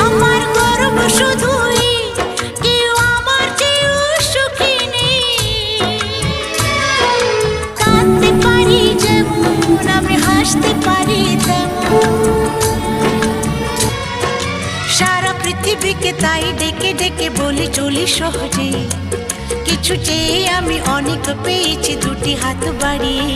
আমার গর্ব শুধুই কেউ আমার চেয়েও সুখী নেই। কাঁদতে পারি যেমন আমি হাসতে পারি তেমন, সারা পৃথিবীকে তাই ডেকে ডেকে বলি চলি সহজে, কিছু চেয়ে আমি অনেক পেয়েছি দুটি হাত বাড়িয়ে।